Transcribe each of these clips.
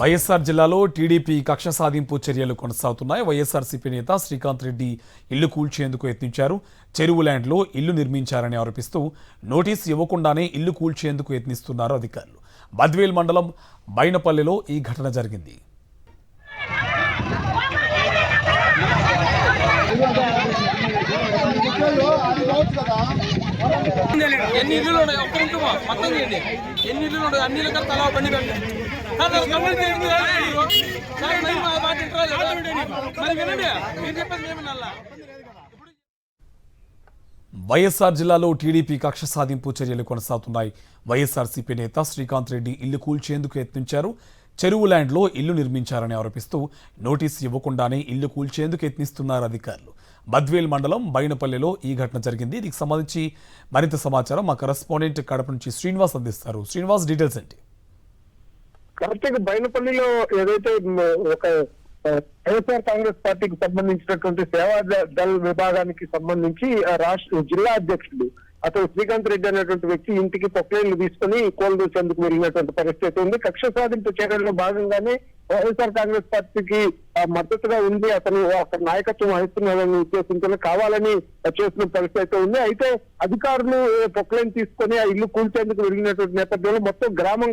వైఎస్ఆర్ జిల్లాలో టీడీపీ కక్ష సాధింపు చర్యలు కొనసాగుతున్నాయి. వైఎస్ఆర్సీపీ నేత శ్రీకాంత్ రెడ్డి ఇల్లు కూల్చేందుకు యత్నించారు. చెరువు ల్యాండ్లో ఇల్లు నిర్మించారని ఆరోపిస్తూ నోటీసు ఇవ్వకుండానే ఇల్లు కూల్చేందుకు యత్నిస్తున్నారు అధికారులు. బద్వేల్ మండలం బైనపల్లిలో ఈ ఘటన జరిగింది. ఎన్ని ఇల్లులు ఉన్నాయి ఒక్క ఇంకమా మొత్తం చేయండి. ఎన్ని ఇల్లులు ఉన్నాయి అన్ని ఇళ్ళకి తలా బండి పెట్టండి. వైఎస్ఆర్ జిల్లాలో టీడీపీ కక్ష సాధింపు చర్యలు కొనసాగుతున్నాయి. వైఎస్ఆర్సీపీ నేత శ్రీకాంత్ రెడ్డి ఇల్లు కూల్చేందుకు యత్నించారు. చెరువు ల్యాండ్లో ఇల్లు నిర్మించారని ఆరోపిస్తూ నోటీసు ఇవ్వకుండానే ఇల్లు కూల్చేందుకు యత్నిస్తున్నారు అధికారులు. బద్వేల్ మండలం బైనపల్లిలో ఈ ఘటన జరిగింది. దీనికి సంబంధించి మరింత సమాచారం మా కరెస్పాండెంట్ కడప నుంచి శ్రీనివాస్ అందిస్తారు. శ్రీనివాస్, డీటెయిల్స్ ఏంటి? కార్తీక్, బైనపల్లిలో ఏదైతే ఒక వైఎస్ఆర్ కాంగ్రెస్ పార్టీకి సంబంధించినటువంటి సేవా దళ విభాగానికి సంబంధించి రాష్ట్ర జిల్లా అధ్యక్షుడు అతను శ్రీకాంత్ రెడ్డి అనేటువంటి వ్యక్తి ఇంటికి పొక్లైన్లు తీసుకుని కోల్దూసేందుకు వెళ్ళినటువంటి పరిస్థితి ఉంది. కక్ష సాధింపు చర్యల్లో భాగంగానే వైఎస్ఆర్ కాంగ్రెస్ పార్టీకి మద్దతుగా ఉంది, అతను అక్కడ నాయకత్వం వహిస్తున్నారని ఉద్దేశించిన కావాలని చేసిన పరిస్థితి ఉంది. అయితే అధికారులు పొక్లైన్ తీసుకొని ఆ ఇల్లు కూల్చేందుకు వెళ్ళినటువంటి నేపథ్యంలో మొత్తం గ్రామం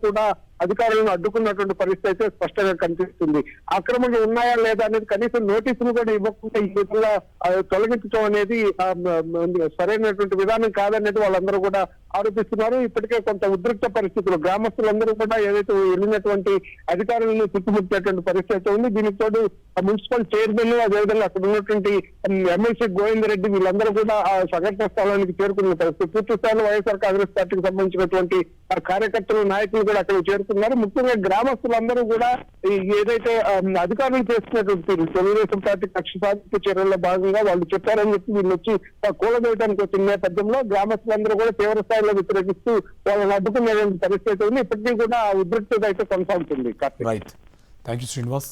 కూడా అధికారులను అడ్డుకున్నటువంటి పరిస్థితి అయితే స్పష్టంగా కనిపిస్తుంది. ఆక్రమణలు ఉన్నాయా లేదా అనేది కనీసం నోటీసులు కూడా ఇవ్వకుండా ఈ విధంగా తొలగించడం అనేది సరైనటువంటి విధానం కాదనేది వాళ్ళందరూ కూడా ఆరోపిస్తున్నారు. ఇప్పటికే కొంత ఉద్రిక్త పరిస్థితులు, గ్రామస్తులందరూ కూడా ఏదైతే వెళ్ళినటువంటి అధికారులను చుట్టుముట్టేటువంటి పరిస్థితి ఉంది. దీనికి తోడు మున్సిపల్ చైర్మన్, అదేవిధంగా అక్కడ ఉన్నటువంటి ఎమ్మెల్సీ గోవిందరెడ్డి వీళ్ళందరూ కూడా ఆ సంఘటన స్థలానికి చేరుకున్న పరిస్థితి. పూర్తి స్థాయిలో వైఎస్ఆర్ కాంగ్రెస్ పార్టీకి సంబంధించినటువంటి కార్యకర్తలు, నాయకులు కూడా అక్కడ చేరుకున్నారు. ముఖ్యంగా గ్రామస్తులందరూ కూడా ఏదైతే అధికారులు చేస్తున్నటువంటి తెలుగుదేశం పార్టీ కక్ష సాధింపు చర్యల్లో భాగంగా వాళ్ళు చెప్పారని చెప్పి వీళ్ళు వచ్చి కూలదోయడానికి వచ్చిన నేపథ్యంలో గ్రామస్తులందరూ కూడా తీవ్ర స్థాయిలో వ్యతిరేకిస్తూ వాళ్ళని అడ్డుకునే పరిస్థితి ఉంది. ఇప్పటికీ కూడా ఆ ఉద్రిక్తత అయితే కొనసాగుతుంది. Right, thank you Srinivas.